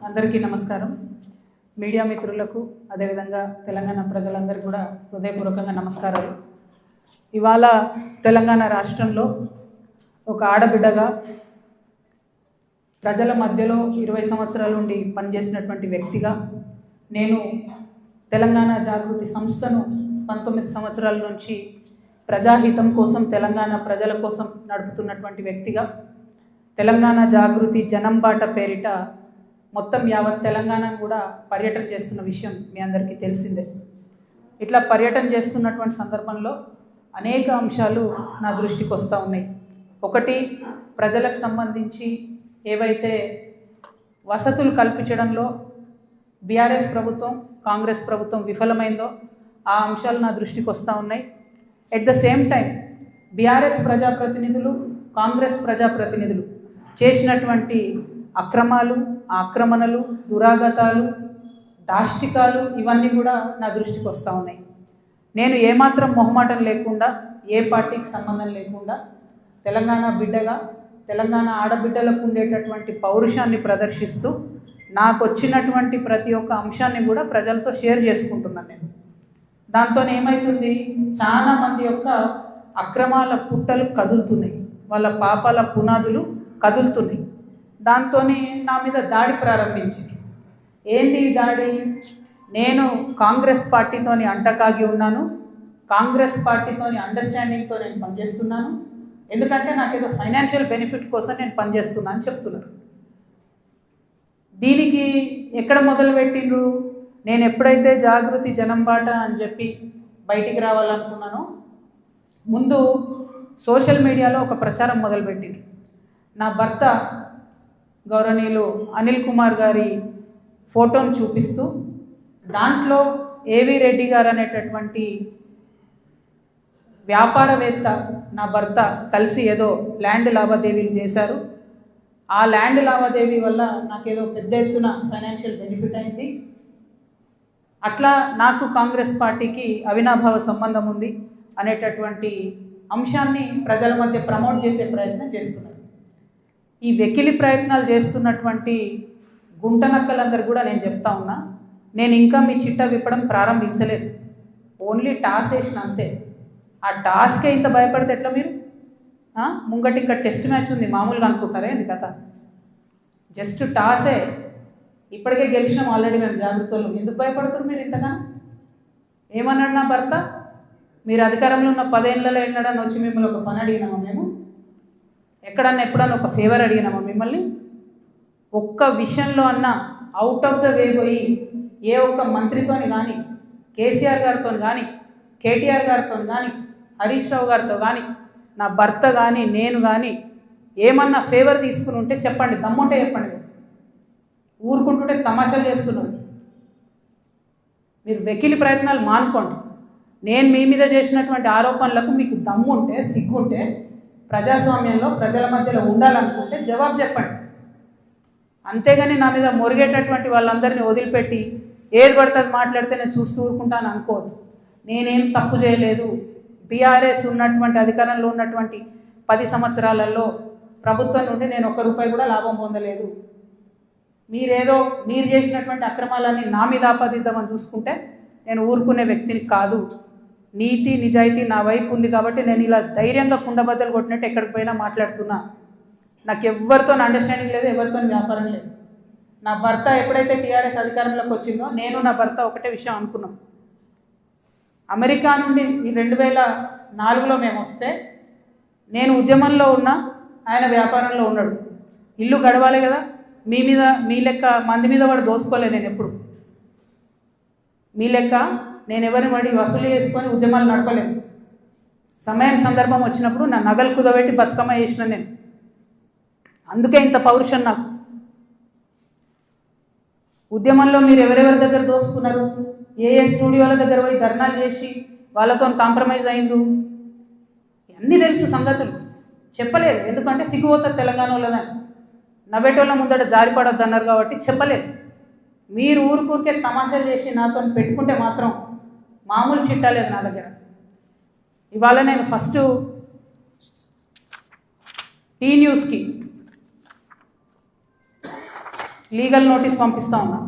అందరికీ నమస్కారం. మీడియా మిత్రులకు అదేవిధంగా తెలంగాణ ప్రజలందరికీ కూడా హృదయపూర్వకంగా నమస్కారాలు. ఇవాళ తెలంగాణ రాష్ట్రంలో ఒక ఆడబిడ్డగా ప్రజల మధ్యలో 20 సంవత్సరాల నుండి పనిచేసినటువంటి వ్యక్తిగా నేను తెలంగాణ జాగృతి సంస్థను 19 సంవత్సరాల నుంచి ప్రజాహితం కోసం తెలంగాణ ప్రజల కోసం నడుపుతున్నటువంటి వ్యక్తిగా తెలంగాణ జాగృతి జనం బాట పేరిట మొత్తం యావత్ తెలంగాణను కూడా పర్యటన చేస్తున్న విషయం మీ అందరికీ తెలిసిందే. ఇట్లా పర్యటన చేస్తున్నటువంటి సందర్భంలో అనేక అంశాలు నా దృష్టికి వస్తూ ఉన్నాయి. ఒకటి, ప్రజలకు సంబంధించి ఏవైతే వసతులు కల్పించడంలో బీఆర్ఎస్ ప్రభుత్వం కాంగ్రెస్ ప్రభుత్వం విఫలమైందో ఆ అంశాలు నా దృష్టికి వస్తూ ఉన్నాయి. At the same time BRS ప్రజాప్రతినిధులు కాంగ్రెస్ ప్రజాప్రతినిధులు చేసినటువంటి అక్రమాలు ఆక్రమణలు దురాగతాలు దాష్టికాలు ఇవన్నీ కూడా నా దృష్టికి వస్తూ ఉన్నాయి. నేను ఏమాత్రం మొహమాటం లేకుండా ఏ పార్టీకి సంబంధం లేకుండా తెలంగాణ బిడ్డగా తెలంగాణ ఆడబిడ్డలకు ఉండేటటువంటి పౌరుషాన్ని ప్రదర్శిస్తూ నాకు వచ్చినటువంటి ప్రతి ఒక్క అంశాన్ని కూడా ప్రజలతో షేర్ చేసుకుంటున్నాను. నేను దాంతో ఏమవుతుంది, చాలామంది యొక్క అక్రమాల పుట్టలు కదులుతున్నాయి, వాళ్ళ పాపాల పునాదులు కదులుతున్నాయి. దాంతో నా మీద దాడి ప్రారంభించింది. ఏంటి దాడి? నేను కాంగ్రెస్ పార్టీతోని అంటకాగి ఉన్నాను, కాంగ్రెస్ పార్టీతోని అండర్స్టాండింగ్తో నేను పనిచేస్తున్నాను, ఎందుకంటే నాకేదో ఫైనాన్షియల్ బెనిఫిట్ కోసం నేను పనిచేస్తున్నా అని చెప్తున్నారు. దీనికి ఎక్కడ మొదలుపెట్టిండ్రు? నేను ఎప్పుడైతే జాగృతి జనం బాట అని చెప్పి బయటికి రావాలనుకున్నానో ముందు సోషల్ మీడియాలో ఒక ప్రచారం మొదలుపెట్టిండ్రు. నా భర్త గౌరవనీయులు అనిల్ కుమార్ గారి ఫోటోను చూపిస్తూ దాంట్లో ఏవి రెడ్డి గారు అనేటటువంటి వ్యాపారవేత్త నా భర్త కలిసి ఏదో ల్యాండ్ లావాదేవీలు చేశారు, ఆ ల్యాండ్ లావాదేవీ వల్ల నాకేదో పెద్ద ఎత్తున ఫైనాన్షియల్ బెనిఫిట్ అయింది, అట్లా నాకు కాంగ్రెస్ పార్టీకి అవినాభావ సంబంధం ఉంది అనేటటువంటి అంశాన్ని ప్రజల మధ్య ప్రమోట్ చేసే ప్రయత్నం చేస్తున్నారు. ఈ వెకిలి ప్రయత్నాలు చేస్తున్నటువంటి గుంటనక్కలందరూ కూడా నేను చెప్తా ఉన్నా, నేను ఇంకా మీ చిట్టా విప్పడం ప్రారంభించలేదు, ఓన్లీ టాస్ వేసిన అంతే. ఆ టాస్కే ఇంత భయపడితే ఎట్లా మీరు? ముంగటి ఇంకా టెస్ట్ మ్యాచ్ ఉంది మామూలుగా అనుకుంటారే ఇది కథ, జస్ట్ టాసే. ఇప్పటికే గెలిచినాం ఆల్రెడీ మేము జాగ్రత్తలు, ఎందుకు భయపడుతున్నారు మీరు ఇంతగా? ఏమన్నాడు నా భర్త, మీరు అధికారంలో ఉన్న 10 ఏళ్ళలో ఎన్నడన్నా వచ్చి మిమ్మల్ని ఒక పని అడిగినామా మేము? ఎక్కడన్నా ఎప్పుడన్నా ఒక ఫేవర్ అడిగినామా మిమ్మల్ని? ఒక్క విషయంలో అన్నా అవుట్ ఆఫ్ ద వే పోయి ఏ ఒక్క మంత్రితోని కానీ కేసీఆర్ గారితో కానీ కేటీఆర్ గారితో కానీ హరీష్ రావు గారితో కానీ నా భర్త కానీ నేను కానీ ఏమన్నా ఫేవర్ తీసుకుని ఉంటే చెప్పండి, దమ్ముంటే చెప్పండి. ఊరుకుంటుంటే తమాషాలు చేస్తున్నారు. మీరు వెకిలి ప్రయత్నాలు మానుకోండి. నేను మీ మీద చేసినటువంటి ఆరోపణలకు మీకు దమ్ముంటే సిగ్గుంటే ప్రజాస్వామ్యంలో ప్రజల మధ్యలో ఉండాలనుకుంటే జవాబు చెప్పండి. అంతేగాని నా మీద మొరిగేటటువంటి వాళ్ళందరినీ వదిలిపెట్టి ఏది పడుతుంది మాట్లాడితే నేను చూస్తూ ఊరుకుంటాను అనుకోవద్దు. నేనేం తప్పు చేయలేదు. బీఆర్ఎస్ ఉన్నటువంటి అధికారంలో ఉన్నటువంటి 10 సంవత్సరాలలో ప్రభుత్వం నుండి నేను ₹1 కూడా లాభం పొందలేదు. మీరు చేసినటువంటి అక్రమాలన్నీ నా మీద ఆపాదిద్దామని చూసుకుంటే నేను ఊరుకునే వ్యక్తిని కాదు. నీతి నిజాయితీ నా వైపు ఉంది కాబట్టి నేను ఇలా ధైర్యంగా కుండబద్దలు కొట్టినట్టు ఎక్కడికి పోయినా మాట్లాడుతున్నా. నాకు ఎవరితో అండర్స్టాండింగ్ లేదు, ఎవరితో వ్యాపారం లేదు. నా భర్త ఎప్పుడైతే టీఆర్ఎస్ అధికారంలోకి వచ్చిందో నేను నా భర్త ఒకటే విషయం అనుకున్నాం. అమెరికా నుండి 2004లో మేము వస్తే నేను ఉద్యమంలో ఉన్నా, ఆయన వ్యాపారంలో ఉన్నాడు. ఇల్లు గడవాలి కదా, మీ లెక్క మంది మీద వాడు దోసుకోలే. నేను ఎప్పుడు మీ లెక్క నేను ఎవరిని వాడి వసూలు చేసుకొని ఉద్యమాలు నడపలేను. సమయం సందర్భం వచ్చినప్పుడు నా నగలు కుదబెట్టి బతుకమ్మ చేసిన నేను. అందుకే ఇంత పౌరుషం నాకు. ఉద్యమంలో మీరు ఎవరెవరి దగ్గర దోసుకున్నారు, ఏ స్టూడియోల దగ్గర పోయి ధర్నాలు చేసి వాళ్ళతో కాంప్రమైజ్ అయిండు, అన్నీ తెలుసు సంగతులు. చెప్పలేదు, ఎందుకంటే సిగ్గుపోతుంది తెలంగాణ వాళ్ళదని. నవ్వేటోళ్ళ ముందట జారిపడొద్దు అన్నారు కాబట్టి చెప్పలేదు. మీరు ఊరికే తమాషాలు చేసి నాతో పెట్టుకుంటే మాత్రం మామూలు చిట్టా లేదు నా దగ్గర. ఇవాళ నేను ఫస్ట్ టీ న్యూస్కి లీగల్ నోటీస్ పంపిస్తా ఉన్నా.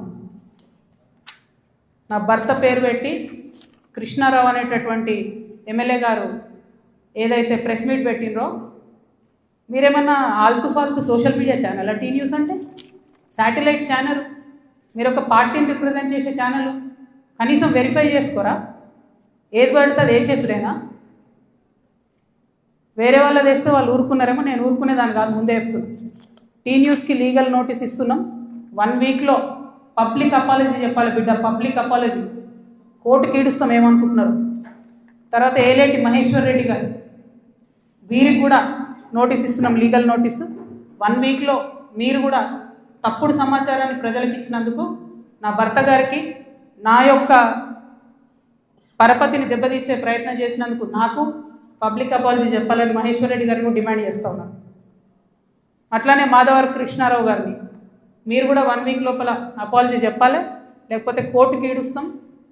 నా భర్త పేరు పెట్టి కృష్ణారావు అనేటటువంటి ఎమ్మెల్యే గారు ఏదైతే ప్రెస్ మీట్ పెట్టినరో, మీరేమన్నా ఆల్తు ఫాల్తు social media channel T news అంటే శాటిలైట్ ఛానల్, మీరు ఒక పార్టీని రిప్రజెంట్ చేసే ఛానల్, కనీసం వెరిఫై చేసుకోరా? ఏది పడితే అది వేసేసుడేనా? వేరే వాళ్ళది వేస్తే వాళ్ళు ఊరుకున్నారేమో, నేను ఊరుకునేదాన్ని కాదు, ముందే చెప్తున్నాను. టీ న్యూస్కి లీగల్ నోటీస్ ఇస్తున్నాం. 1 వీక్లో పబ్లిక్ అపాలజీ చెప్పాలి బిడ్డ, పబ్లిక్ అపాలజీ. కోర్టుకి ఈడుస్తాం ఏమనుకుంటున్నారు. తర్వాత ఏలేటి మహేశ్వర్ రెడ్డి గారు, వీరికి కూడా నోటీస్ ఇస్తున్నాం, లీగల్ నోటీసు. 1 వీక్లో మీరు కూడా తప్పుడు సమాచారాన్ని ప్రజలకు ఇచ్చినందుకు, నా భర్త గారికి నా యొక్క పరపతిని దెబ్బతీసే ప్రయత్నం చేసినందుకు నాకు పబ్లిక్ అపాలజీ చెప్పాలని మహేశ్వర్ రెడ్డి గారిని డిమాండ్ చేస్తూ ఉన్నాను. అట్లానే మాధవర్ కృష్ణారావు గారిని మీరు కూడా 1 వీక్ లోపల అపాలజీ చెప్పాలి, లేకపోతే కోర్టుకి ఈడుస్తాం,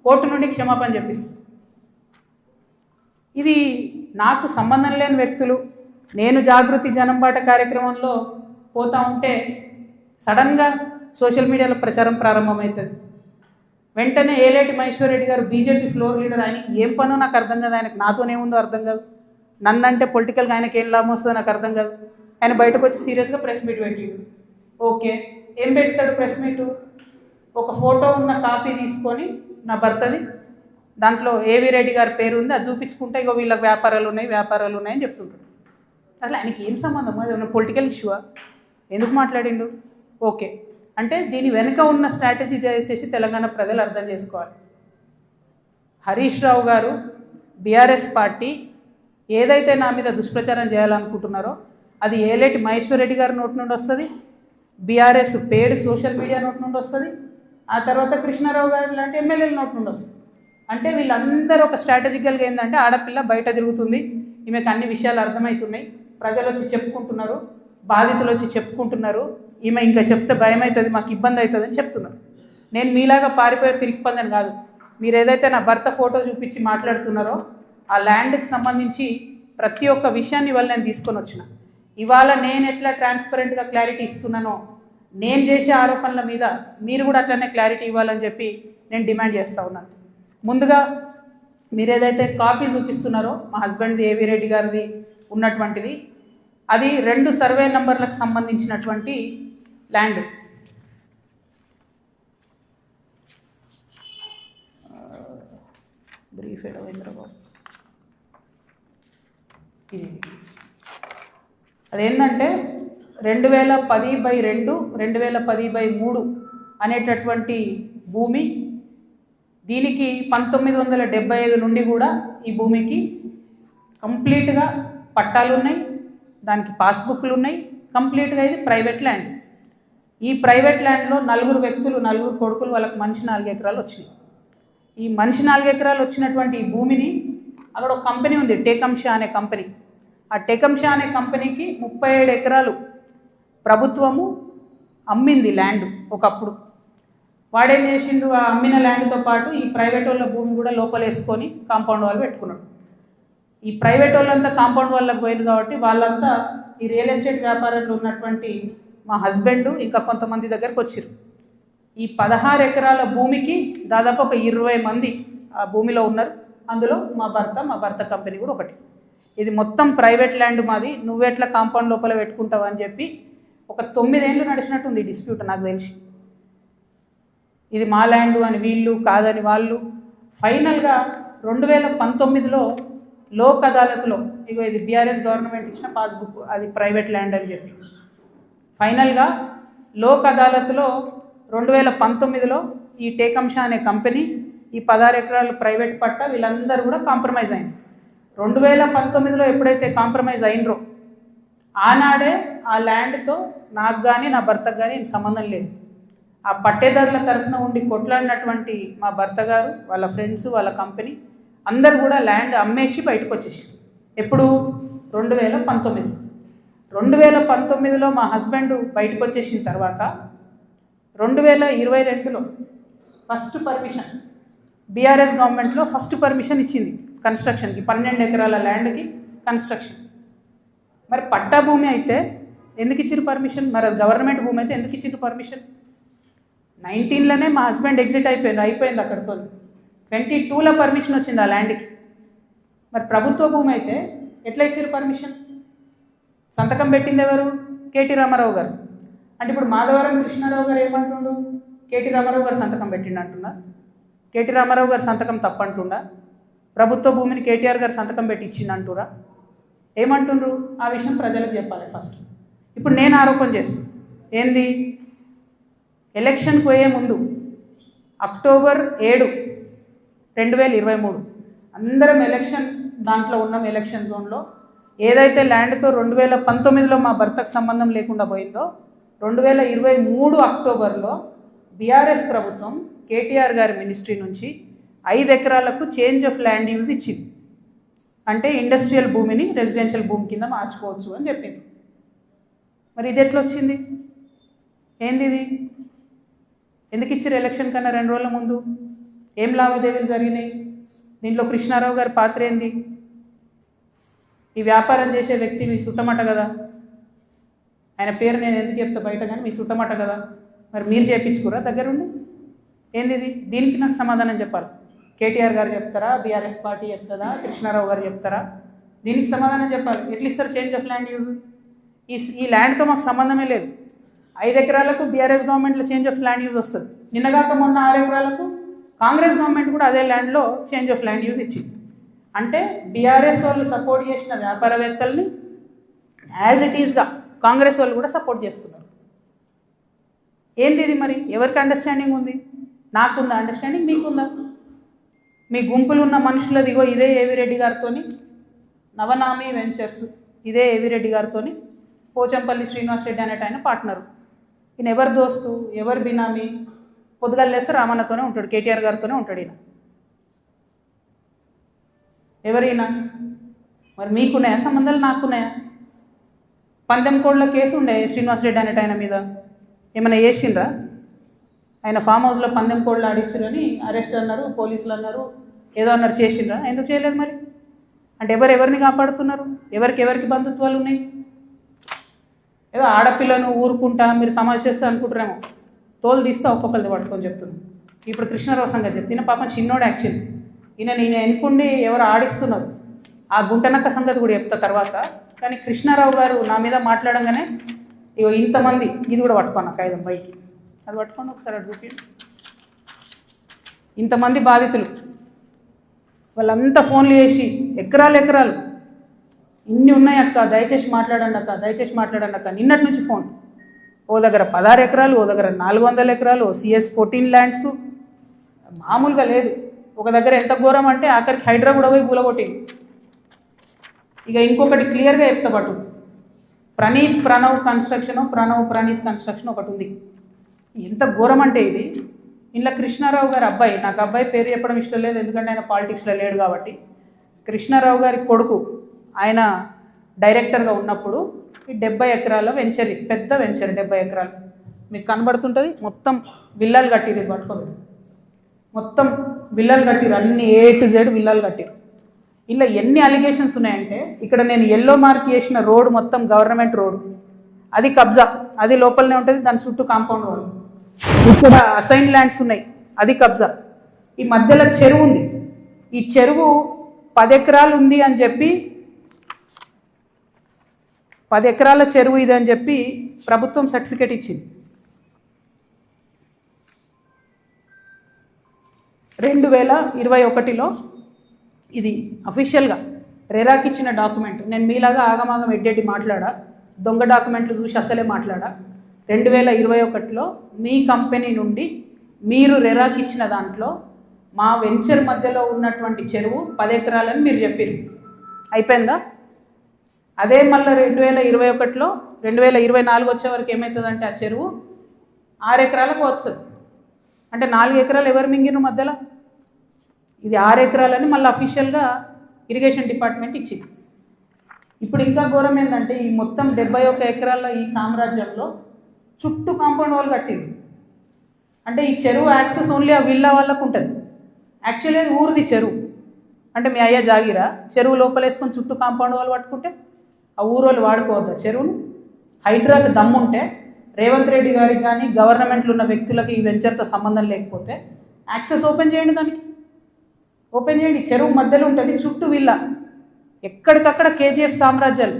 కోర్టు నుండి క్షమాపణ చెప్పిస్తాం. ఇది నాకు సంబంధం లేని వ్యక్తులు. నేను జాగృతి జనంబాట కార్యక్రమంలో పోతా ఉంటే సడన్గా సోషల్ మీడియాలో ప్రచారం ప్రారంభమవుతుంది. వెంటనే ఏలేటి మహేశ్వర్ రెడ్డి గారు బీజేపీ ఫ్లోర్ లీడర్, ఆయనకి ఏం పనో నాకు అర్థం కాదు, ఆయనకు నాతోనేముందో అర్థం కాదు, నన్నంటే పొలిటికల్గా ఆయనకి ఏం లాభం వస్తుందో నాకు అర్థం కాదు. ఆయన బయటకు వచ్చి సీరియస్గా ప్రెస్ మీట్ పెట్టిండు. ఓకే, ఏం పెడతాడు ప్రెస్ మీటు? ఒక ఫోటో ఉన్న కాపీ తీసుకొని నా భర్తది, దాంట్లో ఏవి రెడ్డి గారి పేరు ఉంది, అది చూపించుకుంటే ఇగో వీళ్ళకి వ్యాపారాలు ఉన్నాయని చెప్తుంటాడు. అసలు ఆయనకి ఏం సంబంధం? అది ఏమన్నా పొలిటికల్ ఇష్యూవా? ఎందుకు మాట్లాడిండు? ఓకే, అంటే దీని వెనుక ఉన్న స్ట్రాటజీ చేసేసి తెలంగాణ ప్రజలు అర్థం చేసుకోవాలి. హరీష్ రావు గారు, బీఆర్ఎస్ పార్టీ ఏదైతే నా మీద దుష్ప్రచారం చేయాలనుకుంటున్నారో అది ఏలేటి మహేశ్వర్ రెడ్డి గారి నోటి నుండి వస్తుంది, బీఆర్ఎస్ పేడ్ సోషల్ మీడియా నోటి నుండి వస్తుంది, ఆ తర్వాత కృష్ణారావు గారు లాంటి ఎమ్మెల్యేల నోటి నుండి వస్తుంది. అంటే వీళ్ళందరూ ఒక స్ట్రాటజికల్గా ఏంటంటే, ఆడపిల్ల బయట తిరుగుతుంది, ఈమెకు అన్ని విషయాలు అర్థమవుతున్నాయి, ప్రజలు వచ్చి చెప్పుకుంటున్నారు, బాధితులు వచ్చి చెప్పుకుంటున్నారు, ఈమె ఇంకా చెప్తే భయం అవుతుంది, మాకు ఇబ్బంది అవుతుంది అని చెప్తున్నారు. నేను మీలాగా పారిపోయే పిరికిపందని కాదు. మీరు ఏదైతే నా భర్త ఫోటో చూపించి మాట్లాడుతున్నారో ఆ ల్యాండ్కి సంబంధించి ప్రతి ఒక్క విషయాన్ని ఇవాళ నేను తీసుకొని వచ్చిన. ఇవాళ నేను ఎట్లా ట్రాన్స్పరెంట్గా క్లారిటీ ఇస్తున్నానో, నేను చేసే ఆరోపణల మీద మీరు కూడా అట్లనే క్లారిటీ ఇవ్వాలని చెప్పి నేను డిమాండ్ చేస్తూ ఉన్నాను. ముందుగా మీరు ఏదైతే కాపీ చూపిస్తున్నారో మా హస్బెండ్ది, ఏవి రెడ్డి గారిది ఉన్నటువంటిది, అది 2 సర్వే నంబర్లకు సంబంధించినటువంటి ల్యాండ్. బ్రీఫ్ రవీంద్రబాబు, ఇది అదేంటంటే 2010/2, 2010/3 అనేటటువంటి భూమి. దీనికి 1975 నుండి కూడా ఈ భూమికి కంప్లీట్గా పట్టాలు ఉన్నాయి, దానికి పాస్బుక్లు ఉన్నాయి, కంప్లీట్గా ఇది ప్రైవేట్ ల్యాండ్. ఈ ప్రైవేట్ ల్యాండ్లో 4 వ్యక్తులు, 4 కొడుకులు, వాళ్ళకి మనిషి 4 ఎకరాలు వచ్చినాయి. ఈ మనిషి 4 ఎకరాలు వచ్చినటువంటి ఈ భూమిని అక్కడ ఒక కంపెనీ ఉంది, టేకంషా అనే కంపెనీ. ఆ టేకంషా అనే కంపెనీకి 37 ఎకరాలు ప్రభుత్వము అమ్మింది ల్యాండ్ ఒకప్పుడు. వాడేం చేసిండు, ఆ అమ్మిన ల్యాండ్తో పాటు ఈ ప్రైవేట్ వాళ్ళ భూమి కూడా లోపలేసుకొని కాంపౌండ్ వాళ్ళు పెట్టుకున్నాడు. ఈ ప్రైవేట్ వాళ్ళంతా కాంపౌండ్ వాళ్ళకి పోయింది కాబట్టి వాళ్ళంతా ఈ రియల్ ఎస్టేట్ వ్యాపారంలో ఉన్నటువంటి మా హస్బెండ్ ఇంకా కొంతమంది దగ్గరకు వచ్చారు. ఈ 16 ఎకరాల భూమికి దాదాపు ఒక 20 మంది ఆ భూమిలో ఉన్నారు. అందులో మా భర్త కంపెనీ కూడా ఒకటి. ఇది మొత్తం ప్రైవేట్ ల్యాండ్ మాది, నువ్వెట్లా కాంపౌండ్ లోపల పెట్టుకుంటావు అని చెప్పి ఒక 9 ఏళ్ళు నడిచినట్టుంది ఈ డిస్ప్యూట్ నాకు తెలిసి. ఇది మా ల్యాండ్ అని వీళ్ళు, కాదని వాళ్ళు. ఫైనల్గా 2019లో లోక్ అదాలత్లో, ఇగో ఇది బీఆర్ఎస్ గవర్నమెంట్ ఇచ్చిన పాస్బుక్, అది ప్రైవేట్ ల్యాండ్ అని చెప్పి ఫైనల్గా లోక్ అదాలత్లో 2019లో ఈ టేకంషా అనే కంపెనీ, ఈ 16 ఎకరాల ప్రైవేట్ పట్ట, వీళ్ళందరూ కూడా కాంప్రమైజ్ అయింది. 2019లో ఎప్పుడైతే కాంప్రమైజ్ అయినరో ఆనాడే ఆ ల్యాండ్తో నాకు కానీ నా భర్తకు కానీ సంబంధం లేదు. ఆ పట్టేదారుల తరఫున ఉండి కొట్లాడినటువంటి మా భర్త గారు, వాళ్ళ ఫ్రెండ్స్, వాళ్ళ కంపెనీ అందరు కూడా ల్యాండ్ అమ్మేసి బయటకు వచ్చేసి. ఎప్పుడు? 2019. 2019లో మా హస్బెండ్ బయటకు వచ్చేసిన తర్వాత 2022లో ఫస్ట్ పర్మిషన్, బీఆర్ఎస్ గవర్నమెంట్లో ఫస్ట్ పర్మిషన్ ఇచ్చింది కన్స్ట్రక్షన్కి, 12 ఎకరాల ల్యాండ్కి కన్స్ట్రక్షన్. మరి పట్టా భూమి అయితే ఎందుకు ఇచ్చారు పర్మిషన్? మరి గవర్నమెంట్ భూమి అయితే ఎందుకు ఇచ్చారు పర్మిషన్? 19లోనే మా హస్బెండ్ ఎగ్జిట్ అయిపోయింది అక్కడితో. 22లో పర్మిషన్ వచ్చింది ఆ ల్యాండ్కి. మరి ప్రభుత్వ భూమి అయితే ఎట్లా ఇచ్చారు పర్మిషన్? సంతకం పెట్టింది ఎవరు? కేటీ రామారావు గారు. అంటే ఇప్పుడు మాధవరం కృష్ణారావు గారు ఏమంటుండు? కేటీ రామారావు గారు సంతకం పెట్టిండు అంటున్నా? కేటీ రామారావు గారు సంతకం తప్పంటుండా? ప్రభుత్వ భూమిని కేటీఆర్ గారు సంతకం పెట్టి ఇచ్చిండు అంటురా? ఏమంటుండ్రు? ఆ విషయం ప్రజలకు చెప్పాలి ఫస్ట్. ఇప్పుడు నేను ఆరోపణ చేస్తాను ఏంది, ఎలక్షన్కి పోయే ముందు అక్టోబర్ 7, 2023 అందరం ఎలక్షన్ దాంట్లో ఉన్నాం. ఎలక్షన్ జోన్లో ఏదైతే ల్యాండ్తో 2019లో మా భర్తకు సంబంధం లేకుండా పోయిందో 2023 అక్టోబర్లో బీఆర్ఎస్ ప్రభుత్వం కేటీఆర్ గారి మినిస్ట్రీ నుంచి 5 ఎకరాలకు చేంజ్ ఆఫ్ ల్యాండ్ యూజ్ ఇచ్చింది. అంటే ఇండస్ట్రియల్ భూమిని రెసిడెన్షియల్ భూమి కింద మార్చుకోవచ్చు అని చెప్పింది. మరి ఇది ఎట్లా వచ్చింది? ఏంది ఇది? ఎందుకు ఇచ్చారు ఎలక్షన్ కన్నా 2 రోజుల ముందు? ఏం లావాదేవీలు జరిగినాయి? దీంట్లో కృష్ణారావు గారి పాత్ర ఏంది? ఈ వ్యాపారం చేసే వ్యక్తి మీ సుట్టమట కదా, ఆయన పేరు నేను ఎందుకు చెప్తా బయట, కానీ మీ సుట్టమట కదా. మరి మీరు చేయించుకురా దగ్గరుండి? ఏంది ఇది? దీనికి నాకు సమాధానం చెప్పాలి. కేటీఆర్ గారు చెప్తారా, బీఆర్ఎస్ పార్టీ చెప్తుందా, కృష్ణారావు గారు చెప్తారా? దీనికి సమాధానం చెప్పాలి. ఎట్లా ఇస్తారు చేంజ్ ఆఫ్ ల్యాండ్ యూజ్? ఈ ల్యాండ్తో మాకు సంబంధమే లేదు. 5 ఎకరాలకు బీఆర్ఎస్ గవర్నమెంట్లో చేంజ్ ఆఫ్ ల్యాండ్ యూజ్ వస్తుంది. నిన్నగాక మొన్న 6 ఎకరాలకు కాంగ్రెస్ గవర్నమెంట్ కూడా అదే ల్యాండ్లో చేంజ్ ఆఫ్ ల్యాండ్ యూజ్ ఇచ్చింది. అంటే బీఆర్ఎస్ వాళ్ళు సపోర్ట్ చేసిన వ్యాపారవేత్తల్ని యాజ్ ఇట్ ఈస్గా కాంగ్రెస్ వాళ్ళు కూడా సపోర్ట్ చేస్తున్నారు. ఏంది ఇది? మరి ఎవరికి అండర్స్టాండింగ్ ఉంది? నాకుందా అండర్స్టాండింగ్? మీకుందా? మీ గుంపులు ఉన్న మనుషులది ఇగో ఇదే ఏవిరెడ్డి గారితో నవనామి వెంచర్స్, ఇదే ఏవిరెడ్డి గారితో పోచంపల్లి శ్రీనివాస్ రెడ్డి అనేట ఆయన పార్ట్నరు. ఈయన ఎవరు దోస్తు, ఎవరు బినామీ? పొద్దుగల్లేస్తే రామన్నతోనే ఉంటాడు, కేటీఆర్ గారితోనే ఉంటాడు ఈయన. ఎవరైనా మరి మీకున్నాయా సంబంధాలు? నాకున్నాయా? పందెం కోడ్ల కేసు ఉండే శ్రీనివాస్ రెడ్డి అనేట ఆయన మీద, ఏమైనా చేసిండ్రా? ఆయన ఫామ్ హౌస్లో పందెం కోడ్లు ఆడించారని అరెస్ట్ అన్నారు, పోలీసులు అన్నారు, ఏదో అన్నారు. చేసిండ్రా? ఎందుకు చేయలేదు మరి? అంటే ఎవరిని కాపాడుతున్నారు? ఎవరికి బంధుత్వాలు ఉన్నాయి? ఏదో ఆడపిల్లను ఊరుకుంటా మీరు తమాషా చేస్తా అనుకుంటారేమో, తోలు తీస్తా ఒక్కొక్కరిది పట్టుకొని చెప్తున్నాను. ఇప్పుడు కృష్ణారావు సంగతి చెప్తున్నా. పాపం చిన్నోడు యాక్చువల్. ఈయన ఎన్నుకుండి ఎవరు ఆడిస్తున్నారు, ఆ గుంటనక్క సంగతి కూడా చెప్తా తర్వాత. కానీ కృష్ణారావు గారు నా మీద మాట్లాడంగానే ఇగో ఇంతమంది, ఇది కూడా పట్టుకోను కాగితం పైకి, అది పట్టుకోండి ఒకసారి అది చూపి. ఇంతమంది బాధితులు వాళ్ళంతా ఫోన్లు చేసి ఎకరాలు ఇన్ని ఉన్నాయి అక్క, దయచేసి మాట్లాడండి అక్క. నిన్నటి నుంచి ఫోన్. ఓ దగ్గర 16 ఎకరాలు, ఓ దగ్గర 400 ఎకరాలు, CS 14 ల్యాండ్స్. మామూలుగా లేదు. ఒక దగ్గర ఎంత ఘోరం అంటే ఆఖరికి హైడ్రా కూడా పోయి కూలగొట్టింది. ఇక ఇంకొకటి క్లియర్గా చెప్తా పాటు, ప్రణీత్ కన్స్ట్రక్షన్ ఒకటి ఉంది. ఎంత ఘోరం అంటే ఇది, ఇంట్లో కృష్ణారావు గారి అబ్బాయి, నాకు అబ్బాయి పేరు చెప్పడం ఇష్టం లేదు ఎందుకంటే ఆయన పాలిటిక్స్లో లేడు కాబట్టి, కృష్ణారావు గారి కొడుకు ఆయన డైరెక్టర్గా ఉన్నప్పుడు ఈ 70 ఎకరాల వెంచర్, పెద్ద వెంచర్ 70 ఎకరాలు మీకు కనబడుతుంటుంది. మొత్తం విల్లాలు కట్టిరు, పట్టుకోండి. మొత్తం విల్లాలు కట్టిరు, అన్ని A to Z విల్లాలు కట్టిరు. ఇలా ఎన్ని అలిగేషన్స్ ఉన్నాయంటే, ఇక్కడ నేను ఎల్లో మార్క్ చేసిన రోడ్ మొత్తం గవర్నమెంట్ రోడ్, అది కబ్జా, అది లోపలనే ఉంటుంది, దాని చుట్టూ కాంపౌండ్ వాళ్ళు. ఇక్కడ అసైన్ ల్యాండ్స్ ఉన్నాయి, అది కబ్జా. ఈ మధ్యలో చెరువు ఉంది, ఈ చెరువు 10 ఎకరాలు ఉంది అని చెప్పి, 10 ఎకరాల చెరువు ఇది అని చెప్పి ప్రభుత్వం సర్టిఫికేట్ ఇచ్చింది. 2021లో ఇది అఫీషియల్గా రెరాకి ఇచ్చిన డాక్యుమెంట్. నేను మీలాగా ఆగమాగం ఎడ్డెడ్డి మాట్లాడా, దొంగ డాక్యుమెంట్లు చూసి అసలే మాట్లాడా. 2021లో మీ కంపెనీ నుండి మీరు రెరాకి ఇచ్చిన దాంట్లో మా వెంచర్ మధ్యలో ఉన్నటువంటి చెరువు 10 ఎకరాలని మీరు చెప్పారు. అయిపోయిందా? అదే మళ్ళీ 2021లో 2024 వచ్చే వరకు ఏమవుతుందంటే ఆ చెరువు 6 ఎకరాలకు వస్తుంది. అంటే 4 ఎకరాలు ఎవరు మింగిరు మధ్యలో? ఇది 6 ఎకరాలని మళ్ళీ అఫీషియల్గా ఇరిగేషన్ డిపార్ట్మెంట్ ఇచ్చింది. ఇప్పుడు ఇంకా ఘోరం ఏంటంటే, ఈ మొత్తం 71 ఎకరాల ఈ సామ్రాజ్యంలో చుట్టూ కాంపౌండ్ వాల్ కట్టింది. అంటే ఈ చెరువు యాక్సెస్ ఓన్లీ ఆ విల్లా వాళ్ళకు ఉంటుంది. యాక్చువల్లీ అది ఊరిది చెరువు. అంటే మీ అయ్యా జాగిరా, చెరువు లోపలేసుకొని చుట్టూ కాంపౌండ్ వాల్ పట్టుకుంటే ఆ ఊరు వాళ్ళు వాడుకోవద్దా చెరువును? హైడ్రాకి దమ్ముంటే రేవంత్ రెడ్డి గారికి కానీ గవర్నమెంట్లో ఉన్న వ్యక్తులకు ఈ వెంచర్తో సంబంధం లేకపోతే యాక్సెస్ ఓపెన్ చేయండి, దానికి ఓపెన్ చేయండి. చెరువు మధ్యలో ఉంటుంది, చుట్టూ వీళ్ళ ఎక్కడికక్కడ కేజీఎఫ్ సామ్రాజ్యాలు.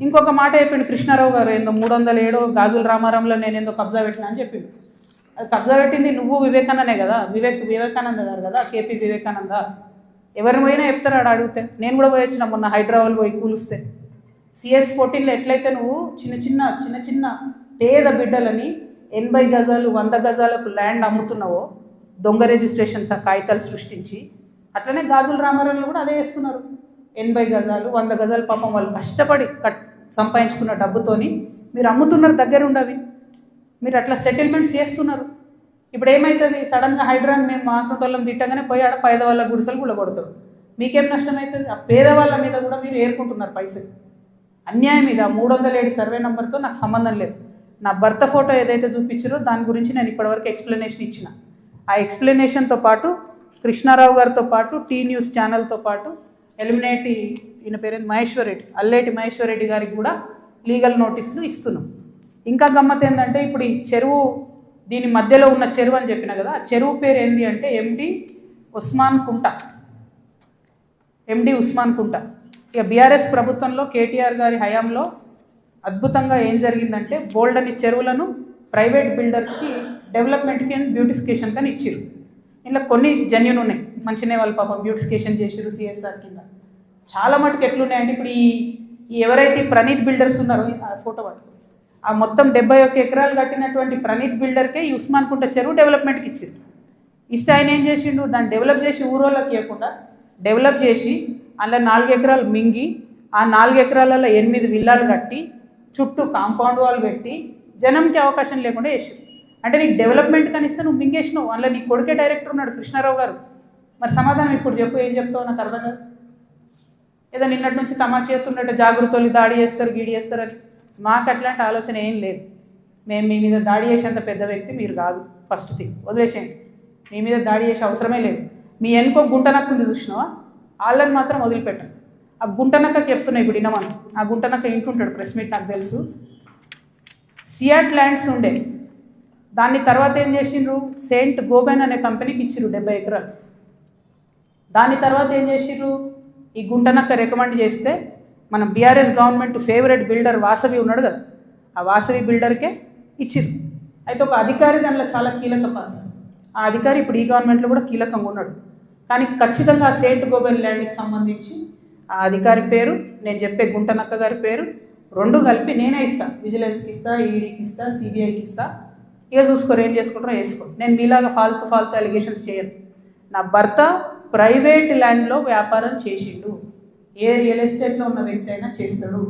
ఇంకొక మాట చెప్పిండు కృష్ణారావు గారు, ఏందో 307 గాజుల రామారంలో నేను ఏందో కబ్జా పెట్టినా అని చెప్పిండు. అది కబ్జా పెట్టింది నువ్వు వివేకానందే కదా, వివేకానంద గారు కదా, కేపీ వివేకానంద. ఎవరిని పోయినా చెప్తారు ఆడ అడిగితే. నేను కూడా పోయి వచ్చిన మొన్న హైదరాబాద్ పోయి కూలిస్తే. CS14లో ఎట్లయితే నువ్వు చిన్న చిన్న పేద బిడ్డలని 80 గజాలు 100 గజాలకు ల్యాండ్ అమ్ముతున్నావో దొంగ రిజిస్ట్రేషన్స్ ఆ కాగితాలు సృష్టించి, అట్లనే గాజుల రామారంలో కూడా అదే చేస్తున్నారు. 80 గజాలు 100 గజాలు పాపం వాళ్ళు కష్టపడి సంపాదించుకున్న డబ్బుతోని మీరు అమ్ముతున్నారు, దగ్గర ఉండవి మీరు అట్లా సెటిల్మెంట్స్ చేస్తున్నారు. ఇప్పుడు ఏమవుతుంది, సడన్గా హైడ్రాన్ మేము మాసంటోళ్ళం తిట్టగానే పోయి ఆడ పేదవాళ్ళ గుడిసెలు కూడా కొడతారు. మీకేం నష్టం అవుతుంది? ఆ పేదవాళ్ళ మీద కూడా మీరు ఏరుకుంటున్నారు పైసలు. అన్యాయం ఇది. 307 సర్వే నెంబర్తో నాకు సంబంధం లేదు. నా భర్త ఫోటో ఏదైతే చూపించారో దాని గురించి నేను ఇప్పటివరకు ఎక్స్ప్లెనేషన్ ఇచ్చిన. ఆ ఎక్స్ప్లెనేషన్తో పాటు కృష్ణారావు గారితో పాటు టీ న్యూస్ ఛానల్తో పాటు ఎలిమినేటి ఈయన పేరేంది మహేశ్వర్ రెడ్డి, అల్లేటి మహేశ్వర్ రెడ్డి గారికి కూడా లీగల్ నోటీసులు ఇస్తున్నాం. ఇంకా గమ్మత్ ఏంటంటే ఇప్పుడు ఈ చెరువు, దీని మధ్యలో ఉన్న చెరువు అని చెప్పిన కదా, ఆ చెరువు పేరు ఏంటి అంటే ఎండి ఉస్మాన్ కుంట. ఇక బీఆర్ఎస్ ప్రభుత్వంలో కేటీఆర్ గారి హయాంలో అద్భుతంగా ఏం జరిగిందంటే బోల్డని చెరువులను ప్రైవేట్ బిల్డర్స్కి డెవలప్మెంట్కి అండ్ బ్యూటిఫికేషన్ అని ఇచ్చారు. ఇలా కొన్ని జెన్యూన్ ఉన్నాయి, మంచినే వాళ్ళు పాపం బ్యూటిఫికేషన్ చేసారు CSR కింద. చాలా మటుకు ఎట్లున్నాయంటే ఇప్పుడు ఈ ఎవరైతే ప్రణీత్ బిల్డర్స్ ఉన్నారో, ఆ ఫోటో పట్టు, ఆ మొత్తం 71 ఎకరాలు కట్టినటువంటి ప్రణీత్ బిల్డర్కే ఈ ఉస్మాన్ కుంట చెరువు డెవలప్మెంట్కి ఇచ్చారు. ఇస్తే ఆయన ఏం చేసిండు, దాన్ని డెవలప్ చేసి ఊరోళ్ళకి ఇవ్వకుండా డెవలప్ చేసి అందులో 4 ఎకరాలు మింగి, ఆ 4 ఎకరాలలో 8 విల్లాలు కట్టి చుట్టూ కాంపౌండ్ వాల్ పెట్టి జనంకి అవకాశం లేకుండా చేసారు. అంటే నీకు డెవలప్మెంట్ కనిస్తే నువ్వు మింగేసినావు. అందులో నీ కొడుకే డైరెక్టర్ ఉన్నాడు కృష్ణారావు గారు. మరి సమాధానం ఇప్పుడు చెప్పు, ఏం చెప్తావు నాకు అర్థం కాదు. ఏదో నిన్నటి నుంచి తమాషా చేస్తున్నట్టు జాగృతలు దాడి చేస్తారు గీడి చేస్తారని. మాకు అట్లాంటి ఆలోచన ఏం లేదు. మేము మీ మీద దాడి చేసేంత పెద్ద వ్యక్తి మీరు కాదు. ఫస్ట్ థింగ్ వదిలేసేయండి, మీ మీద దాడి చేసే అవసరమే లేదు. మీ ఎన్కో గుంటనక్క ఉంది చూసినావా, వాళ్ళని మాత్రం వదిలిపెట్టండి. ఆ గుంటనక్కకి చెప్తున్నా ఇప్పుడు వినమని. ఆ గుంటనక్క ఇంటుంటాడు, ప్రెస్ మీట్ నాకు తెలుసు. సియాట్ ల్యాండ్స్ ఉండే, దాన్ని తర్వాత ఏం చేసిండ్రు, సెయింట్ గోబెన్ అనే కంపెనీకి ఇచ్చిర్రు 70 ఎకరాలు. దాని తర్వాత ఏం చేసిర్రు, ఈ గుంటనక్క రికమెండ్ చేస్తే మన BRS government favourite builder Vasavi ఉన్నాడు కదా, ఆ వాసవి బిల్డర్కే ఇచ్చిర్రు. అయితే ఒక అధికారి దానిలో చాలా కీలక పాత్ర. ఆ అధికారి ఇప్పుడు ఈ గవర్నమెంట్లో కూడా కీలకంగా ఉన్నాడు. కానీ ఖచ్చితంగా ఆ సెయింట్ గోబెన్ ల్యాండ్కి సంబంధించి ఆ అధికారి పేరు, నేను చెప్పే గుంటనక్క గారి పేరు 2 కలిపి నేనే ఇస్తా. విజిలెన్స్కి ఇస్తా, ఈడీకి ఇస్తా, సిబిఐకి ఇస్తా. ఇక చూసుకోరు, ఏం చేసుకుంటారో వేసుకో. నేను మీలాగా ఫాల్తు అలిగేషన్స్ చేయను. నా భర్త ప్రైవేట్ ల్యాండ్లో వ్యాపారం చేసిండు. ఏ రియల్ ఎస్టేట్లో ఉన్న వ్యక్తి అయినా చేస్తాడు.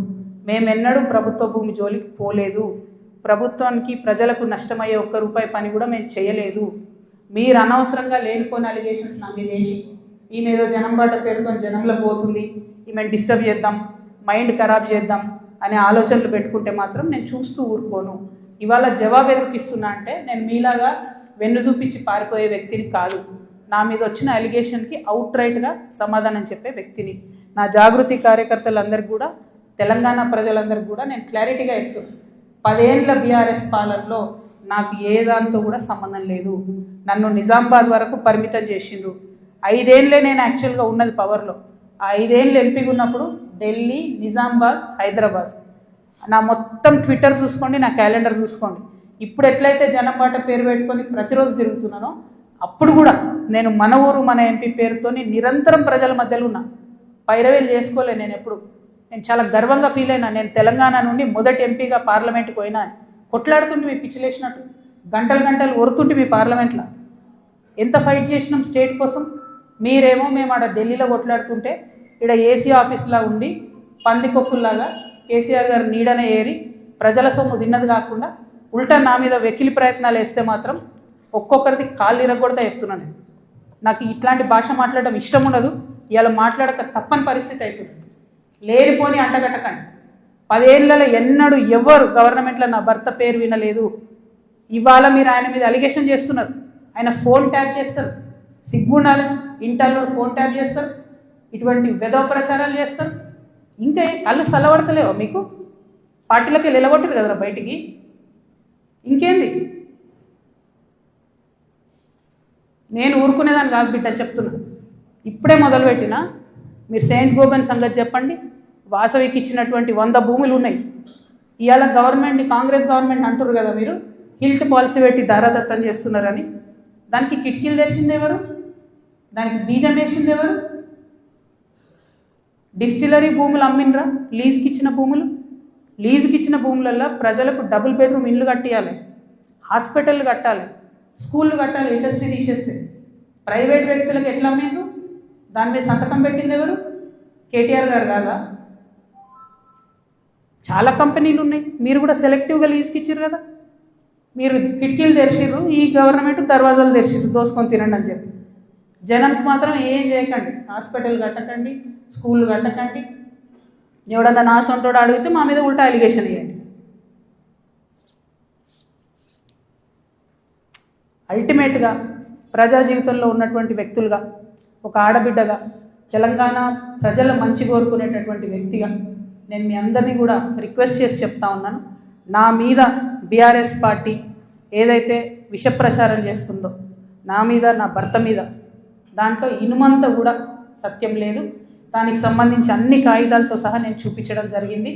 మేమెన్నడూ ప్రభుత్వ భూమి జోలికి పోలేదు. ప్రభుత్వానికి ప్రజలకు నష్టమయ్యే ₹1 పని కూడా మేము చేయలేదు. మీరు అనవసరంగా లేనిపోయిన అలిగేషన్స్ నా మీద వేసి ఈమె ఏదో జనం బాట పేరుతో జనంలో పోతుంది, ఈమెను డిస్టర్బ్ చేద్దాం, మైండ్ ఖరాబ్ చేద్దాం అనే ఆలోచనలు పెట్టుకుంటే మాత్రం నేను చూస్తూ ఊరుకోను. ఇవాళ జవాబు ఎందుకు ఇస్తున్నా అంటే నేను మీలాగా వెన్ను చూపించి పారిపోయే వ్యక్తిని కాదు. నా మీద వచ్చిన అలిగేషన్కి అవుట్ రైట్గా సమాధానం చెప్పే వ్యక్తిని. నా జాగృతి కార్యకర్తలందరికీ కూడా, తెలంగాణ ప్రజలందరికీ కూడా నేను క్లారిటీగా చెప్తున్నాను. 10 ఏళ్ళ బీఆర్ఎస్ పాలనలో నాకు ఏ దాంతో కూడా సంబంధం లేదు. నన్ను నిజామాబాద్ వరకు పరిమితం చేసిండ్రు. 5 ఏళ్ళే నేను యాక్చువల్గా ఉన్నది పవర్లో. ఆ 5 ఏళ్ళు ఎంపీగా ఉన్నప్పుడు ఢిల్లీ, నిజామాబాద్, హైదరాబాద్. నా మొత్తం ట్విట్టర్ చూసుకోండి, నా క్యాలెండర్ చూసుకోండి. ఇప్పుడు ఎట్లయితే జనంబాట పేరు పెట్టుకొని ప్రతిరోజు తిరుగుతున్నానో అప్పుడు కూడా నేను మన ఊరు మన ఎంపీ పేరుతో నిరంతరం ప్రజల మధ్యలో ఉన్నా. పైరవేలు చేసుకోలే నేను ఎప్పుడు. నేను చాలా గర్వంగా ఫీల్ అయినా. నేను తెలంగాణ నుండి మొదటి ఎంపీగా పార్లమెంట్కి పోయినా. కొట్లాడుతుంటే మీ పిచ్చిలేసినట్టు గంటలు ఒరుతుంటే మీ పార్లమెంట్లో ఎంత ఫైట్ చేసినాం స్టేట్ కోసం. మీరేమో మేము ఆడ ఢిల్లీలో కొట్లాడుతుంటే ఇక్కడ ఏసీ ఆఫీస్లా ఉండి పందికొక్కుల్లాగా కేసీఆర్ గారు నీడనే ఏరి ప్రజల సొమ్ము తిన్నది కాకుండా ఉల్టా నా మీద వెకిలి ప్రయత్నాలు వేస్తే మాత్రం ఒక్కొక్కరిది కాళ్ళు ఇరగొడతా చెప్తున్నాను. నాకు ఇట్లాంటి భాష మాట్లాడడం ఇష్టం ఉండదు. ఇలా మాట్లాడక తప్పని పరిస్థితి అవుతుంది. లేనిపోని అంటగట్టకండి. 10 ఏళ్లలో ఎన్నడూ ఎవరు గవర్నమెంట్లో నా భర్త పేరు వినలేదు. ఇవాళ మీరు ఆయన మీద అలిగేషన్ చేస్తున్నారు. ఆయన ఫోన్ ట్యాప్ చేస్తారు, సిగ్గుండాలి. ఇంటర్లో ఫోన్ ట్యాప్ చేస్తారు, ఇటువంటి వెధవ ప్రచారాలు చేస్తారు. ఇంకా కళ్ళు చల్లబడతలేవా మీకు? పార్టీలకి నిలగొట్టరు కదరా బయటికి. ఇంకేంది, నేను ఊరుకునేదాన్ని కాదు బిడ్డ, చెప్తున్నా. ఇప్పుడే మొదలుపెట్టినా. మీరు సెయింట్ గోబెన్ సంగతి చెప్పండి. వాసవికి ఇచ్చినటువంటి 100 భూములు ఉన్నాయి. ఇవాళ గవర్నమెంట్ని, కాంగ్రెస్ గవర్నమెంట్ అంటున్నారు కదా మీరు, హిల్ట్ పాలసీ పెట్టి దారాదత్తం చేస్తున్నారని. దానికి కిటికీలు తెరిచింది ఎవరు? దానికి బీజం వేసింది ఎవరు? డిస్టిలరీ భూములు అమ్మినరా? లీజ్కి ఇచ్చిన భూములు. లీజ్కి ఇచ్చిన భూములలో ప్రజలకు డబుల్ బెడ్రూమ్ ఇల్లు కట్టియాలి, హాస్పిటల్ కట్టాలి, స్కూళ్ళు కట్టాలి. ఇండస్ట్రీ తీసేస్తే ప్రైవేట్ వ్యక్తులకు ఎట్లా అమ్మిండ్రు? దాని మీద సంతకం పెట్టింది ఎవరు? కేటీఆర్ గారు కాదా? చాలా కంపెనీలు ఉన్నాయి. మీరు కూడా సెలెక్టివ్గా లీజ్కి ఇచ్చారు కదా. మీరు కిటికీలు తెరిచిర్రు, ఈ గవర్నమెంట్ దర్వాజాలు తెరిచిర్రు దోసుకొని తినండి అని చెప్పి. జనానికి మాత్రం ఏం చేయకండి. హాస్పిటల్ కట్టకండి, స్కూళ్ళు కట్టకండి. ఎవడన్నా నా సొంతోడు అడిగితే మా మీద ఉల్టా అలిగేషన్ వేయండి. అల్టిమేట్గా ప్రజా జీవితంలో ఉన్నటువంటి వ్యక్తులుగా, ఒక ఆడబిడ్డగా, తెలంగాణ ప్రజల మంచి కోరుకునేటటువంటి వ్యక్తిగా నేను మీ అందరినీ కూడా రిక్వెస్ట్ చేసి చెప్తా ఉన్నాను. నా మీద బీఆర్ఎస్ పార్టీ ఏదైతే విష ప్రచారం చేస్తుందో, నా మీద, నా భర్త మీద, దాంట్లో ఇనుమంతా కూడా సత్యం లేదు. దానికి సంబంధించి అన్ని కాగితాలతో సహా నేను చూపించడం జరిగింది.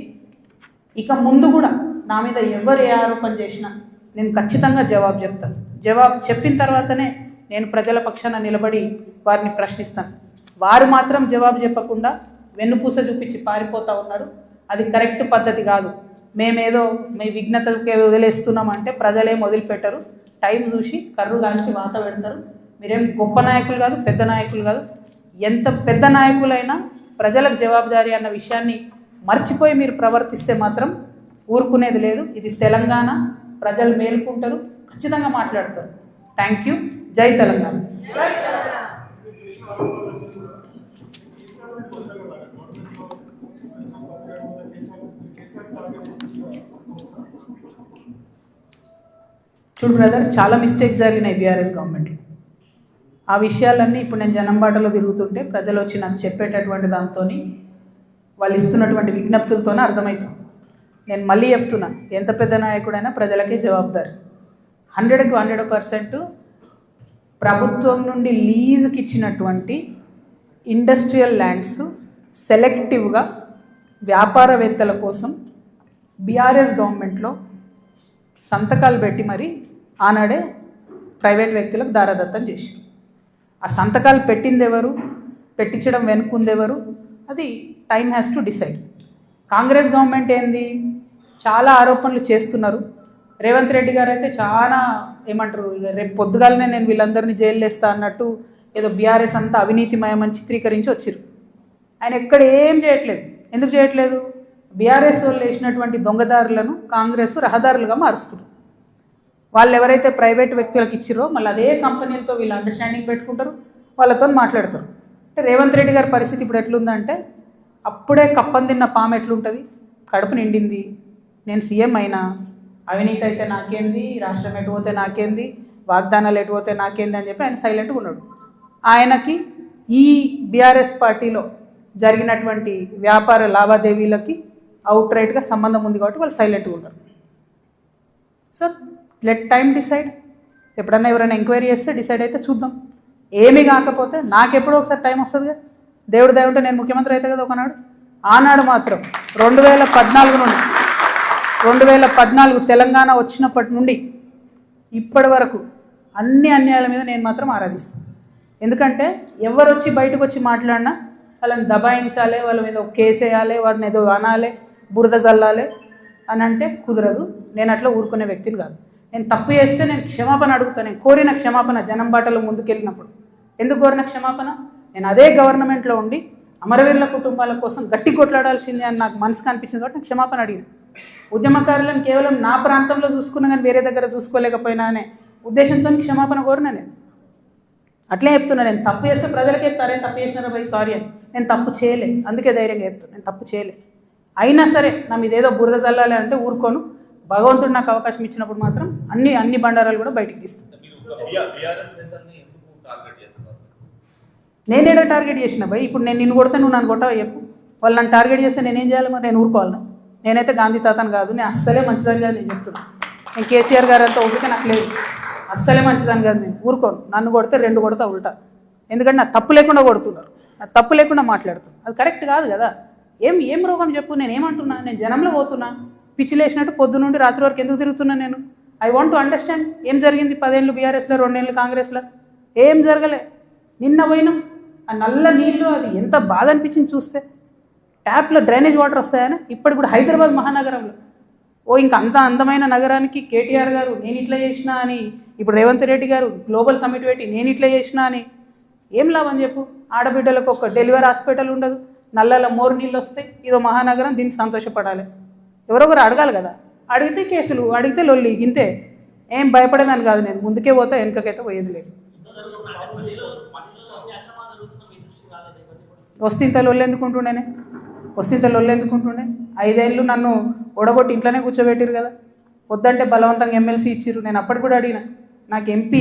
ఇక ముందు కూడా నా మీద ఎవరు ఏ ఆరోపణ చేసినా నేను ఖచ్చితంగా జవాబు చెప్తాను. జవాబు చెప్పిన తర్వాతనే నేను ప్రజల పక్షాన నిలబడి వారిని ప్రశ్నిస్తాను. వారు మాత్రం జవాబు చెప్పకుండా వెన్నుపూస చూపించి పారిపోతూ ఉన్నారు. అది కరెక్ట్ పద్ధతి కాదు. మేమేదో మీ విఘ్నతకే వదిలేస్తున్నామంటే ప్రజలేం వదిలిపెట్టరు. టైం చూసి కర్రు కాల్చి వాత పెడతారు. మీరేం గొప్ప నాయకులు కాదు, పెద్ద నాయకులు కాదు. ఎంత పెద్ద నాయకులైనా ప్రజలకు జవాబుదారీ అన్న విషయాన్ని మర్చిపోయి మీరు ప్రవర్తిస్తే మాత్రం ఊరుకునేది లేదు. ఇది తెలంగాణ, ప్రజలు మేలుకుంటారు, ఖచ్చితంగా మాట్లాడతారు. Thank you. జై తెలంగాణ. చూడు బ్రదర్, చాలా మిస్టేక్స్ జరిగినాయి బీఆర్ఎస్ గవర్నమెంట్లో. ఆ విషయాలన్నీ ఇప్పుడు నేను జనంబాటలో తిరుగుతుంటే ప్రజలు వచ్చి నాకు చెప్పేటటువంటి దాంతో, వాళ్ళు ఇస్తున్నటువంటి విజ్ఞప్తులతోనే అర్థమవుతుంది. నేను మళ్ళీ చెప్తున్నా, ఎంత పెద్ద నాయకుడైనా ప్రజలకే జవాబుదారి. 100కి 100% ప్రభుత్వం నుండి లీజుకి ఇచ్చినటువంటి ఇండస్ట్రియల్ ల్యాండ్స్ సెలెక్టివ్గా వ్యాపారవేత్తల కోసం బీఆర్ఎస్ గవర్నమెంట్లో సంతకాలు పెట్టి మరి ఆనాడే ప్రైవేట్ వ్యక్తులకు దారాదత్తం చేశారు. ఆ సంతకాలు పెట్టింది ఎవరు, పెట్టించడం వెనుకుందెవరు, అది time has to decide. Congress government ఏంది, చాలా ఆరోపణలు చేస్తున్నారు. రేవంత్ రెడ్డి గారు అయితే చాలా ఏమంటారు, రేపు పొద్దుగాలనే నేను వీళ్ళందరినీ జైలు వేస్తా అన్నట్టు ఏదో బీఆర్ఎస్ అంతా అవినీతిమయమని చిత్రీకరించి వచ్చారు. ఆయన ఎక్కడ ఏం చేయట్లేదు. ఎందుకు చేయట్లేదు? బీఆర్ఎస్ వాళ్ళు వేసినటువంటి దొంగదారులను కాంగ్రెస్ రహదారులుగా మారుస్తున్నారు. వాళ్ళు ఎవరైతే ప్రైవేట్ వ్యక్తులకు ఇచ్చిరో మళ్ళీ అదే కంపెనీలతో వీళ్ళు అండర్స్టాండింగ్ పెట్టుకుంటారు, వాళ్ళతో మాట్లాడతారు. అంటే రేవంత్ రెడ్డి గారి పరిస్థితి ఇప్పుడు ఎట్లుందంటే, అప్పుడే కప్పం తిన్న పాము ఎట్లుంటుంది, కడుపు నిండింది, నేను సీఎం అయినా, అవినీతి అయితే నాకేంది, రాష్ట్రం ఎటు పోతే నాకేంది, వాగ్దానాలు ఎటు పోతే నాకేంది అని చెప్పి ఆయన సైలెంట్గా ఉన్నాడు. ఆయనకి ఈ బీఆర్ఎస్ పార్టీలో జరిగినటువంటి వ్యాపార లావాదేవీలకి అవుట్ రైట్గా సంబంధం ఉంది కాబట్టి వాళ్ళు సైలెంట్గా ఉంటారు. So let time decide. ఎప్పుడన్నా ఎవరైనా ఎంక్వైరీ చేస్తే డిసైడ్ అయితే చూద్దాం. ఏమీ కాకపోతే నాకెప్పుడో ఒకసారి టైం వస్తుంది కదా, దేవుడు దయ ఉంటే నేను ముఖ్యమంత్రి అయితే కదా ఒకనాడు. ఆనాడు మాత్రం 2014 నుండి 2014 తెలంగాణ వచ్చినప్పటి నుండి ఇప్పటి వరకు అన్ని అన్యాయాల మీద నేను మాత్రం ఆరాధిస్తాను. ఎందుకంటే ఎవరు వచ్చి బయటకు వచ్చి మాట్లాడినా వాళ్ళని దబాయించాలి, వాళ్ళ మీద ఒక కేసు వేయాలి, వారిని ఏదో అనాలి, బురద జల్లాలి అని అంటే కుదరదు. నేను అట్లా ఊరుకునే వ్యక్తిని కాదు. నేను తప్పు చేస్తే నేను క్షమాపణ అడుగుతాను. నేను కోరిన క్షమాపణ జనం బాటలో ముందుకెళ్ళినప్పుడు. ఎందుకు కోరిన క్షమాపణ? నేను అదే గవర్నమెంట్లో ఉండి అమరవీరుల కుటుంబాల కోసం గట్టి కొట్లాడాల్సిందే అని నాకు మనసుకు అనిపించింది కాబట్టి నేను క్షమాపణ అడిగిన. ఉద్యమకారులను కేవలం నా ప్రాంతంలో చూసుకున్నా కానీ వేరే దగ్గర చూసుకోలేకపోయినా అనే ఉద్దేశంతో క్షమాపణ కోరినా. నేను అట్లే చెప్తున్నా, నేను తప్పు చేస్తే ప్రజలకి చెప్తారే తప్పు చేసినారా భయ్ సారీ అని. నేను తప్పు చేయలే, అందుకే ధైర్యంగా చెప్తాను నేను తప్పు చేయలే. అయినా సరే నా మీద ఏదో బుర్ర జల్లాలి అంటే ఊరుకోను. భగవంతుడు నాకు అవకాశం ఇచ్చినప్పుడు మాత్రం అన్ని బండారాలు కూడా బయటికి తీస్తాను. నేనేదో టార్గెట్ చేసిన భయ్. ఇప్పుడు నేను నిన్ను కొడితే నువ్వు నన్ను కొట్టవా చెప్పు. వాళ్ళు నన్ను టార్గెట్ చేస్తే నేనేం చేయాలి మరి? నేను ఊరుకోవాలన్నా? నేనైతే గాంధీ తాతను కాదు, నేను అస్సలే మంచిదని కాదు నేను చెప్తున్నా. నేను కేసీఆర్ గారు అంతా ఓపిక నాకు లేదు, అస్సలే మంచిదని కాదు. నేను ఊరుకోను, నన్ను కొడితే 2 కొడతా ఉల్టా. ఎందుకంటే నా తప్పు లేకుండా కొడుతున్నారు, నా తప్పు లేకుండా మాట్లాడుతున్నారు, అది కరెక్ట్ కాదు కదా. ఏం రోగం చెప్పు, నేను ఏమంటున్నా? నేను జనంలో పోతున్నా, పిచ్చి లేచినట్టు పొద్దు నుండి రాత్రి వరకు ఎందుకు తిరుగుతున్నా నేను? ఐ వాంట్ టు అండర్స్టాండ్ ఏం జరిగింది. 10 ఏళ్ళు బీఆర్ఎస్లో, 2 ఏళ్ళు కాంగ్రెస్లో, ఏం జరగలే. నిన్న పోయినాం, ఆ నల్ల నీళ్ళు అది ఎంత బాధ అనిపించింది చూస్తే. ట్యాప్లో డ్రైనేజ్ వాటర్ వస్తాయని ఇప్పటికి కూడా హైదరాబాద్ మహానగరంలో. ఇంకా అంత అందమైన నగరానికి కేటీఆర్ గారు నేను ఇట్లా చేసినా అని, ఇప్పుడు రేవంత్ రెడ్డి గారు గ్లోబల్ సమిట్ పెట్టి నేను ఇట్లా చేసినా అని ఏం లాభం చెప్పు? ఆడబిడ్డలకు ఒక డెలివరీ హాస్పిటల్ ఉండదు, నల్లలో మోరు నీళ్ళు వస్తాయి, ఇదో మహానగరం, దీనికి సంతోషపడాలి. ఎవరొకరు అడగాలి కదా, అడిగితే కేసులు, అడిగితే లొల్లి, ఇంతే. ఏం భయపడేదాన్ని కాదు నేను, ముందుకే పోతా, వెనుకకైతే పోయేది లేదు. వస్తే లొల్లెందుకుంటుండేనే, 5 ఏళ్ళు నన్ను ఓడగొట్టి ఇంట్లోనే కూర్చోబెట్టిరు కదా, వద్దంటే బలవంతంగా ఎమ్మెల్సీ ఇచ్చిర్రు. నేను అప్పటి కూడా అడిగిన, నాకు ఎంపీ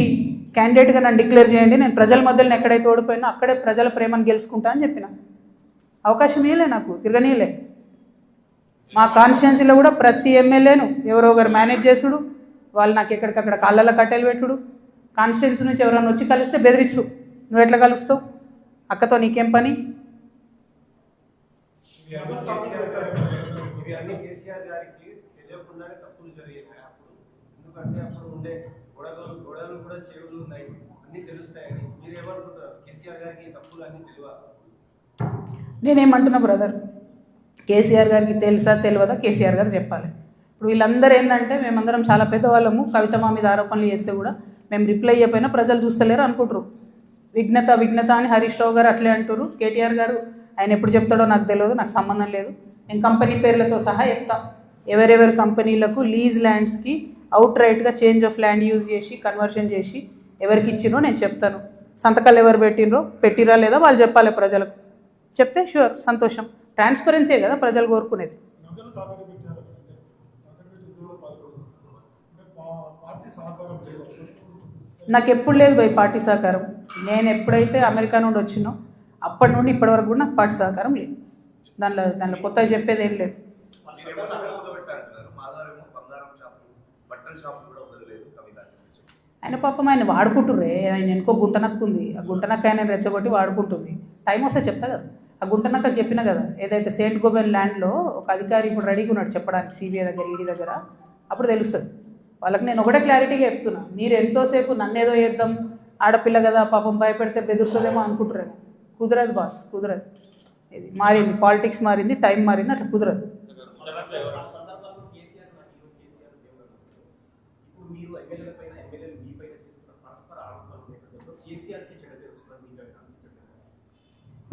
క్యాండిడేట్గా నన్ను డిక్లేర్ చేయండి, నేను ప్రజల మధ్యలో ఎక్కడైతే ఓడిపోయినా అక్కడే ప్రజల ప్రేమను గెలుచుకుంటా అని చెప్పిన. అవకాశం ఇవ్వలే, నాకు తిరగనీయలే. మా కాన్స్టిట్యున్సీలో కూడా ప్రతి ఎమ్మెల్యేను ఎవరో ఒకరు మేనేజ్ చేసుడు, వాళ్ళు నాకు ఎక్కడికక్కడ కాళ్ళల్లో కట్టెలు పెట్టుడు, కాన్స్టిట్యున్సీ నుంచి ఎవరైనా వచ్చి కలిస్తే బెదిరించుడు, నువ్వు ఎట్లా కలుస్తావు, అక్కతో నీకేం పని? నేనేమంటున్నా బ్రదర్, కేసీఆర్ గారికి తెలుసా తెలియదా కేసీఆర్ గారు చెప్పాలి. ఇప్పుడు వీళ్ళందరూ ఏంటంటే మేమందరం చాలా పెద్దవాళ్ళము, కవిత మా మీద ఆరోపణలు చేస్తే కూడా మేము రిప్లై అయిపోయినా ప్రజలు చూస్తలేరు అనుకుంటారు. విఘ్నత అని హరీష్ రావు గారు అట్లే అంటారు. కేటీఆర్ గారు ఆయన ఎప్పుడు చెప్తాడో నాకు తెలియదు, నాకు సంబంధం లేదు. నేను కంపెనీ పేర్లతో సహా చెప్తా, ఎవరెవరి కంపెనీలకు లీజ్ ల్యాండ్స్కి అవుట్ రైట్గా చేంజ్ ఆఫ్ ల్యాండ్ యూజ్ చేసి కన్వర్షన్ చేసి ఎవరికి ఇచ్చినో నేను చెప్తాను. సంతకాలు ఎవరు పెట్టిరా లేదా వాళ్ళు చెప్పాలి ప్రజలకు. చెప్తే షూర్ సంతోషం. ట్రాన్స్పరెన్సీ కదా ప్రజలు కోరుకునేది. నాకు ఎప్పుడు లేదు భయ్ పార్టీ సహకారం. నేను ఎప్పుడైతే అమెరికా నుండి వచ్చినో అప్పటి నుండి ఇప్పటి వరకు కూడా నాకు పార్టీ సహకారం లేదు. దానిలో కొత్తగా చెప్పేది ఏం లేదు. ఆయన పాపం ఆయన వాడుకుంటుర్రే, ఆయన ఎనుకో గుంటనక్కు ఉంది, ఆ గుంటనక్క ఆయన రెచ్చగొట్టి వాడుకుంటుంది. టైం వస్తే చెప్తా కదా, ఆ గుంటనక్క చెప్పిన కదా, ఏదైతే సెయింట్ గోబెన్ ల్యాండ్లో ఒక అధికారి ఇప్పుడు రెడీగా ఉన్నాడు చెప్పడానికి సిబిఐ దగ్గర, ఈడీ దగ్గర, అప్పుడు తెలుస్తుంది వాళ్ళకి. నేను ఒకటే క్లారిటీగా చెప్తున్నా, మీరు ఎంతోసేపు నన్ను ఏదో చేద్దాం, ఆడపిల్ల కదా పాపం భయపెడితే బెదురుతుందేమో అనుకుంటున్నాను. కుదరదు బాస్, కుదరదు. ఇది మారింది, పాలిటిక్స్ మారింది, టైం మారింది, అట్లా కుదరదు.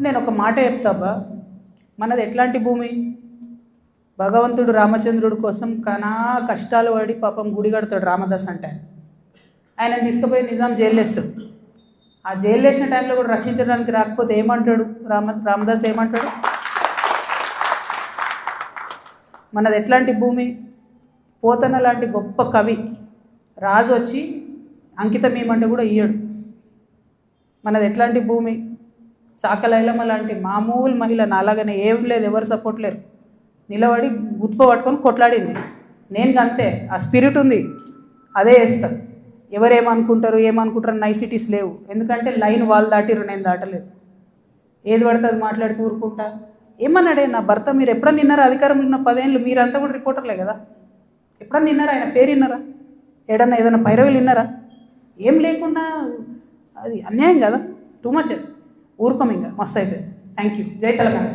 నేను ఒక మాట చెప్తాబా, మనది ఎట్లాంటి భూమి? భగవంతుడు రామచంద్రుడి కోసం కనా కష్టాలు పడి పాపం గుడి కడతాడు రామదాస్ అంటే. ఆయన తీసుకుపోయి నిజాం జైలు వేస్తాడు. ఆ జైలు వేసిన టైంలో కూడా రక్షించడానికి రాకపోతే ఏమంటాడు రామదాస్? ఏమంటాడు? మనది ఎట్లాంటి భూమి? పోతన లాంటి గొప్ప కవి రాజు వచ్చి అంకితం ఇవ్వమంటే కూడా ఇయ్యడు. మనది ఎట్లాంటి భూమి? చాకలైలమ్మ లాంటి మామూలు మహిళ, నాలాగానే ఏం లేదు, ఎవరు సపోర్ట్ లేరు, నిలబడి గుత్ప పట్టుకొని కొట్లాడింది. నేను అంతే, ఆ స్పిరిట్ ఉంది, అదే వేస్తాను. ఏమనుకుంటారు నైసిటీస్ లేవు. ఎందుకంటే లైన్ వాళ్ళు దాటిరు, నేను దాటలేదు. ఏది పడితే అది మాట్లాడి ఊరుకుంటా. ఏమన్నాడే నా భర్త, మీరు ఎప్పుడన్నా విన్నారా? అధికారంలో ఉన్న 10 ఏళ్ళు మీరంతా కూడా రిపోర్టర్లే కదా, ఎప్పుడన్నా విన్నారా? ఆయన పేరు విన్నారా? ఏదైనా పైరవీలు విన్నారా? ఏం లేకుండా అది అన్యాయం కదా, టూ మచ్. ఊరుకోం, ఇంకా మస్తు అయిపోయింది. Thank you. జై తెలంగాణ.